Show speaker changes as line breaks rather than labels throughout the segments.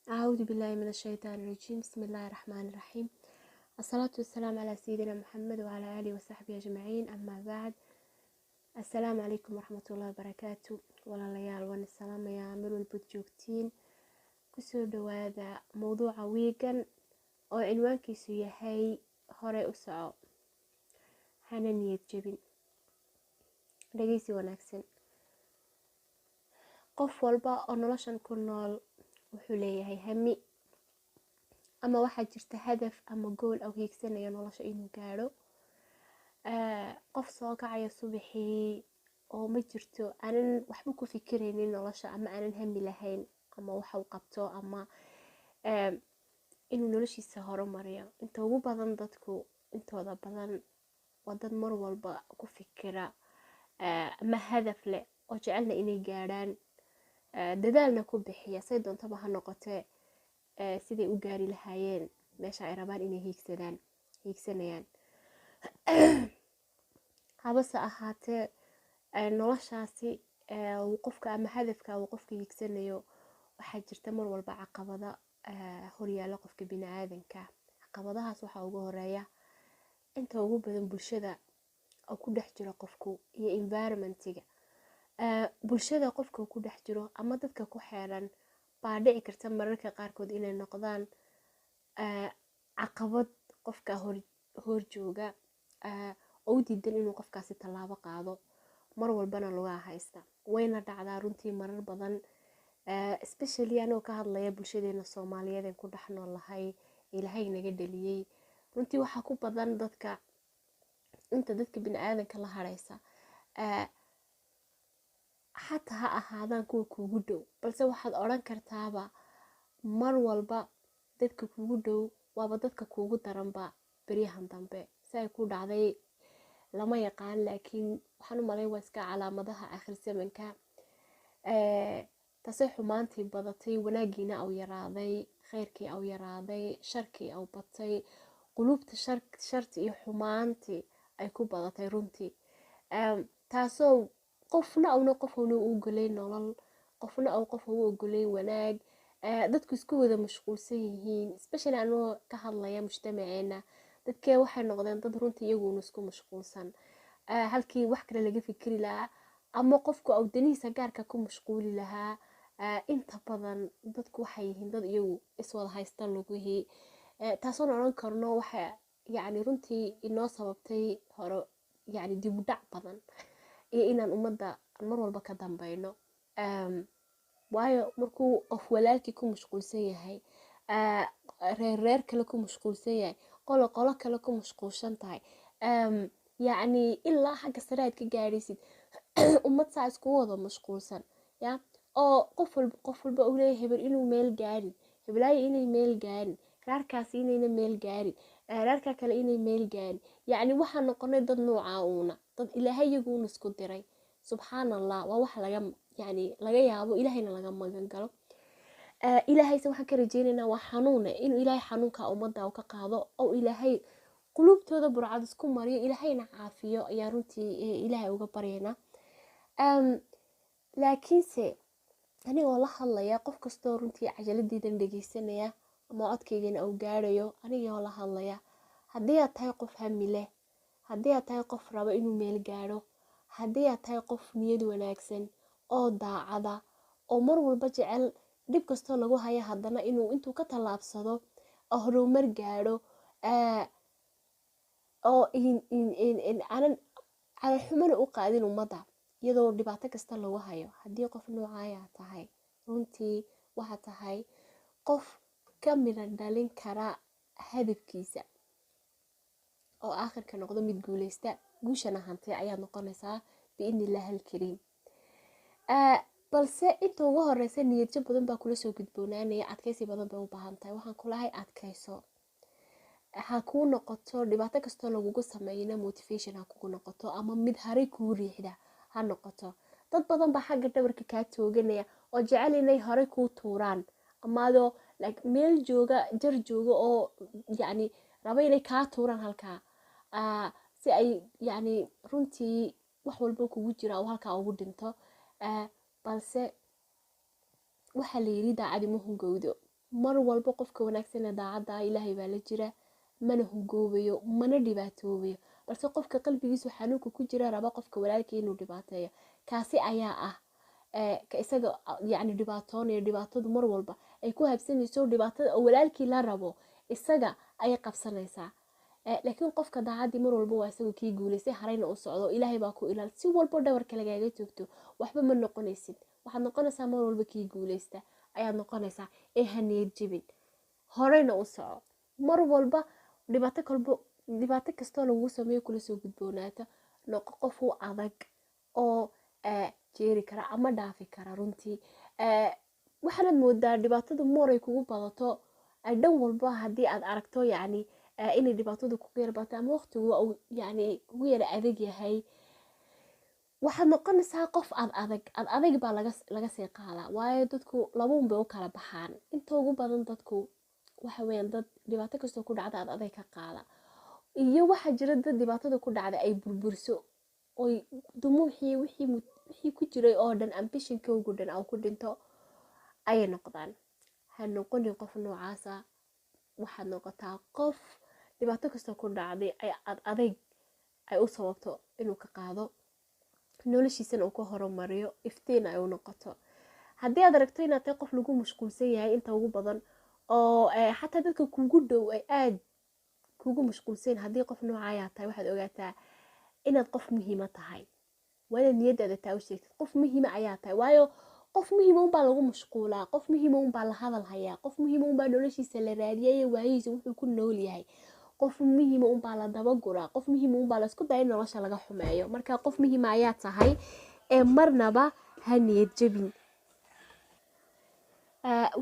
أعوذ بالله من الشيطان الرجيم. بسم الله الرحمن الرحيم. الصلاة والسلام على سيدنا محمد وعلى آله وصحبه أجمعين. أما بعد، السلام عليكم ورحمة الله وبركاته. ولا ليال وان السلام يا أمير البوتجوكتين. كسر هذا موضوع ويجن أو عنوان كيسو يحي هراء أسعى حنانية جبين dhageysi wanaagsan. qof walba oo noloshan ku nool wuxuu leeyahay hami ama waxaa jirta hadaf ama gool oo hiigsanayo nolosha inuu gaadho. qof soo kacaya subaxii oo ma jirto aanan waxba ku fikiraynin nolosha ama aanan hami lahayn ama waxa uu qabto ama inuu noloshiisa horumariyo. inta ugu badan dadku intooda badan waa dad mar walba ku fikira ama hadaf leh oo jecelna inay gaadhaan, dadaalna ku bixiya say doontaba ha noqotee siday u gaari lahaayeen meesha ay rabaan inay hiigsanayaan. habase ahaatee noloshaasi qofka ama hadafka uu qofka hiigsanayo waxaa jirta mar walba caqabada horyaala qofka biniaadanka. caqabadahaas waxaa ugu horeeya inta ugu badan bulshada oo ku dhex jiro qofku iyo environmentiga. bulshada qofka ku dhex jiro ama dadka ku xeeran baa dhici karta mararka qaarkood inay noqdaan caqabad qofka hor jooga oo u diidan inuu qofkaasi tallaabo qaado, mar walbana lugaha haysta. wayna dhacdaa runtii marar badan, especially anoo ka hadlaya bulshadeena Soomaaliyeed ee ku dhex noolahay ilaahay naga dhaliyay. runtii waxaa ku badan dadka bini'aadanka la haraysa, xataa ha ahaadaan kuwa kuugu dhow, balse waxaad odhan kartaaba mar walba dadka kuugu dhow waaba dadka kuugu daranba beryahan dambe. si ay ku dhacday lama yaqaan, laakiin waxaan u malayn waa iska calaamadaha aakhir zamanka. taasay xumaantii badatay, wanaagiina au yaraaday, khayrkii au yaraaday, sharkii au batay, qulubta sharti iyo xumaantii ay ku badatay runtii. taasoo qofna u ogolayn nolol, qofna qof u ogolayn wanaag. dadku isku wada mashquulsan yihiin, especially anoo ka hadlaya mujtamaceena. dadkee waxay noqdeen dad runtii iyaguna isku mashquulsan, halkii wax kale laga fikiri lahaa ama qofku awdanihiisa gaarka ku mashquuli lahaa. inta badan dadku waxay yihiin dad iyagu iswada haysta lugihii. taasoon odhan karno waxa runtii inoo sababtay hore dib u dhac badan iyo inaan ummadda mar walba ka dambayno. waayo markuu qof walaalkii ku mashquulsan yahay, reer kale ku mashquulsan yahay, qolo kale ku mashquulsan tahay, ilaa xagga sare aad ka gaadhaysid ummad saa iskugu wada mashquulsan, oo qof walba uu leeyahay hebel inuu meel gaarin, heblaayo inay meel gaarin, reerkaasi inayna meel gaarin, reerka kale inay meel gaarin. waxaa noqonay dad nooca dad ilaahay iyaguuna isku diray. subxaanallah, waa wax laga yaabo ilaahayna laga magan galo. ilaahayse waxaan ka rajeynaynaa waa xanuune inuu ilaahay xanuunka ummadda u ka qaado oo ilaahay qulubtooda burcad isku mariyo, ilaahayna caafiyo ayaa runtii ilaahay uga baryaynaa. laakiinse anigoo la hadlaya qof kastoo runtii cajaladiidan dhegeysanaya ama codkaygana uu gaadhayo, anigoo la hadlaya, haddii aad tahay qof hami leh, haddii aad tahay qof raba inuu meel gaadho, haddii aad tahay qof niyad wanaagsan oo daacada oo mar walba jecel dhib kastoo lagu haya haddana intuu ka tallaabsado oo horumar gaadho, oo aanan xumana u qaadin ummadda iyadoo dhibaato kasta lagu hayo. haddii qof noocaaya tahay, runtii waxaa tahay qof ka midha dhalin kara hadafkiisa oo aakhirka noqdo mid guuleysta, guushana hantay ayaad noqonaysaa biidnillahi alkariim. balse inta ugu horeysa niyadjo badan baa kula soo gudboonaanaya, adkaysi badan bay u baahan tahay. waxaan kulahay adkayso, ha kuu noqoto dhibaato kastoo lagugu sameeyana motivation ha kugu noqoto ama mid haray kuu riixda ha noqoto. dad badan baa xagga dhabarka kaa tooganaya oo jecel inay horey kuu tuuraan, amaadoo meel jar jooga oo raba inay kaa tuuraan halkaa, si ay runtii wax walba kugu jira oo halkaa ugu dhinto. balse waxaa la yiri daacadi ma hungowdo. mar walba qofka wanaagsan ee daacadda ah ilaahay baa la jira, mana hungoobayo, mana dhibaatoobayo. balse qofka qalbigiisu xanuunka ku jira raba qofka walaalkii inuu dhibaateeyo, kaasi ayaa ah ka isaga yacni dhibaatoonaya. dhibaatadu mar walba ay ku habsanayso dhibaatada oo walaalkii la rabo isaga ayay qabsanaysaa. laakiin qofka daacadii mar walba waa isagu kii guulaystay, harayna u socdo, ilaahay baa ku ilaal. si walbo dhabarka lagaaga joogto waxba ma noqonaysid, waxaad noqonaysaa mar walba kii guulaysta ayaad noqonaysaa. ee ha niyad jebin, horeyna u soco. mar walba dhibaato kastoo lagugu sameeyo kula soo gudboonaata, noqo qof u adag oo jeeri kara ama dhaafi kara. runtii waxaanad moodaa dhibaatadu moray kugu badato dhan walba haddii aad aragto yacni inay dhibaatadu kugu yara badato ama waqtigu uu yacni kugu yara adag yahay, waxaad noqonaysaa qof adag baa laga sii qaadaa. waayo dadku labuun bay u kala baxaan. inta ugu badan dadku waxa weeyaan dad dhibaato kastoo ku dhacda adag ka qaada, iyo waxaa jira dad dhibaatada ku dhacda ay burburiso oy dumuuxii wixii ku jiray oo dhan ambishinkoogu dhan au ku dhinto ayay noqdaan. ha noqonin qof noocaasa, waxaad noqotaa qof dhibaato kastoo ku dhacday adayg ay u sababto inuu ka qaado, noloshiisana uu ka horumariyo, iftiin ay u noqoto. haddii aad aragto inaad tahay qof lagu mashquulsan yahay inta ugu badan, oo xataa dadka kugu dhow ay aad kugu mashquulsan, haddii qof nooca ayaa tahay waxaad ogaataa inaad qof muhiima tahay. waa inaad niyadaada taa u sheegtid, qof muhiima ayaa tahay. waayo qof muhiima unbaa lagu mashquulaa, qof muhiima unbaa la hadal hayaa, qof muhiima unbaa noloshiisa la raadiyay, waayihiisa wuxuu ku nool yahay. qof muhiima unbaa la dabaguraa, qof muhiima unbaa la isku daya in nolosha laga xumeeyo. marka qof muhiima ayaa tahay, ee marnaba ha niyad jebin.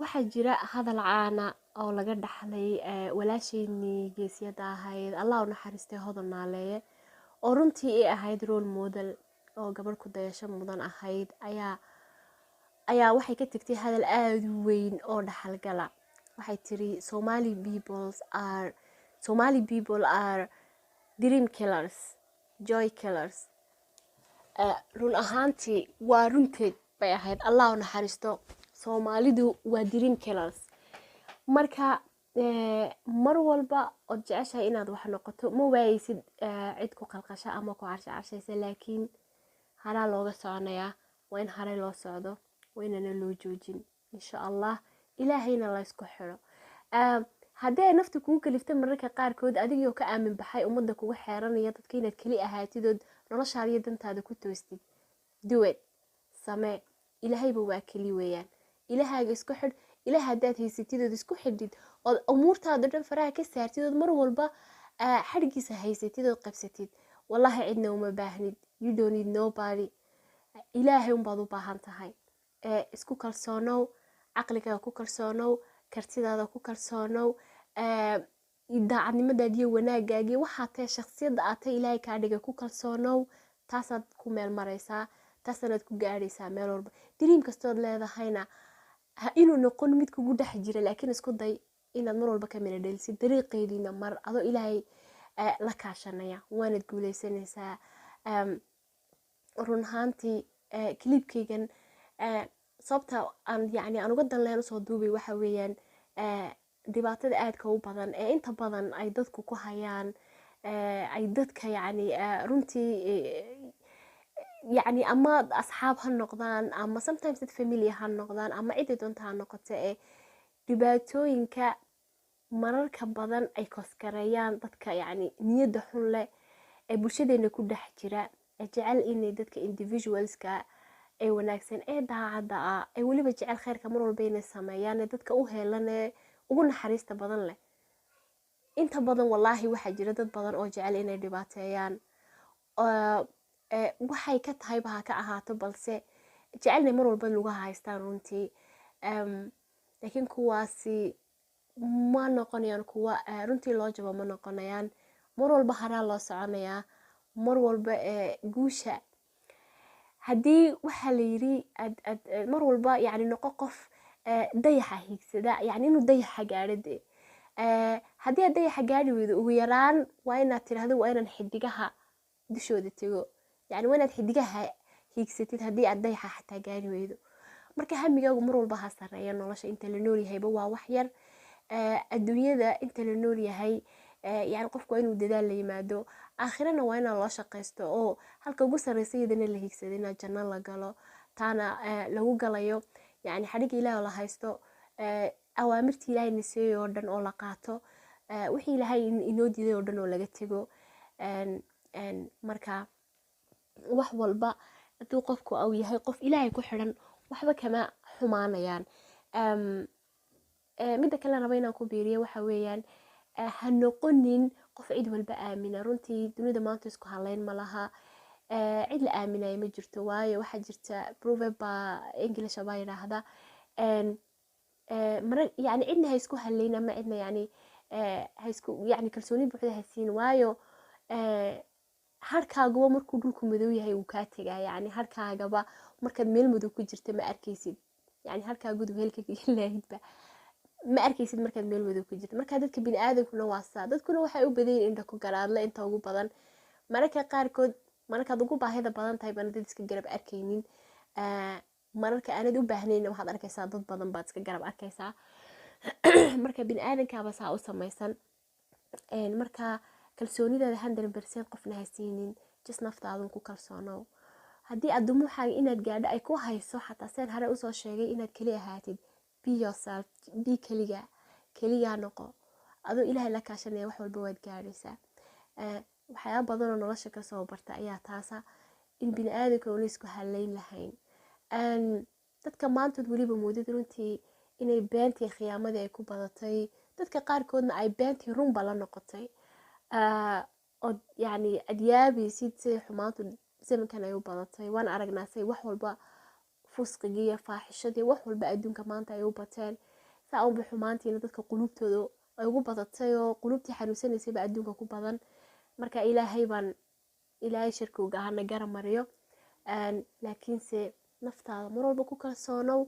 waxaa jira hadal caana oo laga dhaxlay walaasheenii geesiyada ahayd, allah u naxariistay, hodan naaleeye, oo runtii ay ahayd role model oo gabar ku dayasho mudan ahayd, ayaa waxay ka tagtay hadal aada u weyn oo dhaxalgala. waxay tiri Somali people are dream killers, joy killers. run ahaantii waa runteed bay ahayd, allah u naxariisto. Soomaalidu waa dream killers. marka mar walba ood jeceshahay inaad wax noqoto ma waayeysid cid ku qalqasha ama ku carshaysa, laakiin haraa looga soconayaa. waa in haray loo socdo, waa inana loo joojin insha allah, ilaahayna la isku xiro. haddii ay nafta kugu kalifta mararka qaarkood adigoo ka aamin baxay ummadda kugu xeeranaya dadka inaad keli ahaatidood noloshaada iyo dantaada ku toostid, duwed samee. ilaahayba waa keli weeyaan, ilahaaga isku xidh. ilaah haddaad haysatidood isku xidhid ood umuurtaada dhan faraha ka saartidood mar walba xadhgiisa haysatidood qabsatid, wallahi cidna uma baahnid. you don't need nobody. ilaahay unbaad u baahan tahay. isku kalsoonow, caqligaaga ku kalsoonow, kartidaada ku kalsoonow, daacadnimadaada iyo wanaagaaga iyo waxaa tahay shakhsiyadda aad tahay ilaahay kaa dhigay ku kalsoonow. taasaad ku meel maraysaa, taasanaad ku gaadhaysaa meel walba. diriim kastood leedahayna inuu noqon mid kugu dhex jira, laakiin isku day inaad mar walba ka mina dhelisid dariiqeediina mar adoo ilaahay la kaashanaya, waanad guuleysanaysaa. run ahaantii clipkaygan sababta aan uga dan leen usoo duubay waxa weeyaan dhibaatada aadka u badan ee inta badan ay dadku ku hayaan, ay dadka runtii ama asxaab ha noqdaan, ama sometimes dad familia ha noqdaan, ama cidda doonta ha noqoto, ee dhibaatooyinka mararka badan ay koskareeyaan dadka niyadda xun leh ee bulshadeena ku dhex jira, ee jecel inay dadka individualska ee wanaagsan ee daacadda ah ee weliba jecel khayrka mar walba inay sameeyaan, ee dadka u heelan ee ugu naxariista badan leh. inta badan wallaahi waxaa jira dad badan oo jecel inay dhibaateeyaan, waxay ka tahayba ha ka ahaato, balse jecelnay mar walba lagu haystaan runtii. laakiin kuwaasi ma noqonayaan kuwa runtii loo jabo, ma noqonayaan. mar walba haraa loo soconayaa, mar walba guusha haddii waxaa la yiri mar walba noqo qof dayaxa hiigsada, inuu dayaxa gaadho de. haddii aad dayaxa gaadhi weydo, ugu yaraan waa inaad tirahdo waa inaan xidigaha dushooda tego, waa inaad xidigaha hiigsatid haddii aad dayaxa xataa gaadhi weydo. marka hamigaagu mar walba ha sareeya nolosha inta la nool yahayba waa wax yar adduunyada inta la nool yahay yani qofku waa inuu dadaal la yimaado aakhirana waa inaa loo shaqaysto oo halka ugu sarreysa iyadana la higsado inaa janno la galo taana lagu galayo yani xadhigga ilaahi la haysto awaamirtii ilaahay naseeyay oo dhan oo la qaato wixii ilaahay inoo diiday oo dhan oo laga tego marka wax walba hadduu qofku au yahay qof ilaahay ku xidhan waxba kama xumaanayaan midda kale raba inaan ku biiriyo waxa weeyaan ha noqonin qof cid walba aamina runtii dunida maanta isku halayn ma laha cid la aaminayo ma jirto waayo waxaa jirta proverb baa english baa yidhaahda yani cidna ha isku halayn ama cidna yani yani kalsooni buuxda ha siin waayo harkaaguba markuu dhulku madow yahay uu kaa tegaa yani harkaagaba markaad meel madow ku jirta ma arkaysid yani harkaagudu heelka laahidba ma arkaysid markaad meel madow ku jirta marka dadka bini'aadamkuna waa saa dadkuna waxay u badan yihiin indha ku garaadle inta ugu badan mararka qaarkood markaad ugu baahida badan tahay bana dad iska garab arkaynin mararka aanad u baahnayn waxaad arkaysaa dad badan baad iska garab arkaysaa marka bini'aadamkaaba saa u samaysan marka kalsoonidaada 100% qofna ha siinin just naftaadun ku kalsoonow haddii aad dumuuxaaga inaad gaadho ay ku hayso xataa seen hore usoo sheegay inaad keli ahaatid be yourself be keligaa noqo adoo ilaahay la kaashanaya wax walba waad gaadhaysaa waxyaaba badanoo nolosha kasoo barta ayaa taasa in bini'aadamka una isku halayn lahayn dadka maantood weliba moodid runtii inay beentii khiyaamadii ay ku badatay dadka qaarkoodna ay beentii runba la noqotay oo yani adyaabaysid siday xumaantu zamankan ay u badatay waan aragnaa say wax walba fusqigii iyo faaxishadii wax walba adduunka maanta ay u bateen saa unba xumaantiina dadka qulubtooda ay ugu badatay oo qulubtii xanuunsanaysayba adduunka ku badan marka ilaahay shirkowga ahana gara mariyo laakiinse naftaada mar walba ku kalsoonow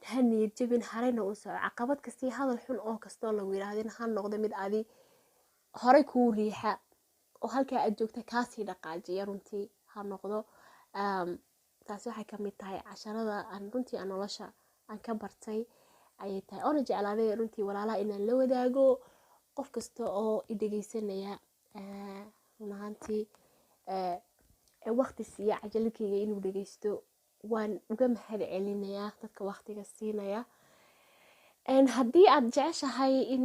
ha niyad jabin harayna u soco caqabad kastii hadal xun oo kastoo lagu yidhaahdin ha noqdo mid adi horay kuu riixa oo halkaa aad joogta kaasii dhaqaajiya runtii ha noqdo taasi waxay ka mid tahay casharada aan runtii aan nolosha aan ka bartay ayay tahay oona jeclaaday runtii walaalaha inaan la wadaago qof kasta oo i dhegeysanaya run ahaantii waqti siiya cajaladkayga inuu dhegeysto waan uga mahad celinayaa dadka waqtiga siinaya haddii aad jeceshahay in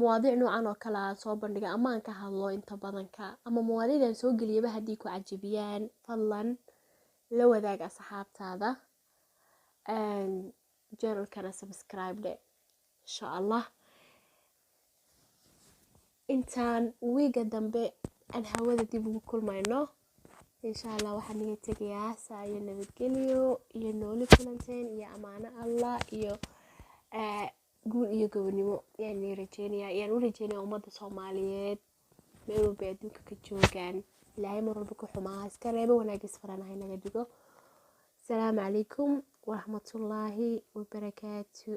mawaadiic noocan oo kale aan soo bandhiga ama aan ka hadlo inta badanka ama mawaadiicdan soo geliyaba haddii ku cajabiyaan fadlan la wadaag asxaabtaada channelkana subscribe dhe insha allah intaan wiiga dambe aan hawada dib ugu kulmayno insha allah waxaan niga tegayaa saa iyo nabadgelyo iyo nooli kulanteen iyo amaano allah iyo guul iyo gobonimo yaan u rajeynaya ummadda soomaaliyeed meel walba adduunka ka joogaan ilaahay mar walba ku xumaa iska reebo wanaagis faranahay naga dhigo asalaamu calaykum waraxmatullaahi wabarakaatu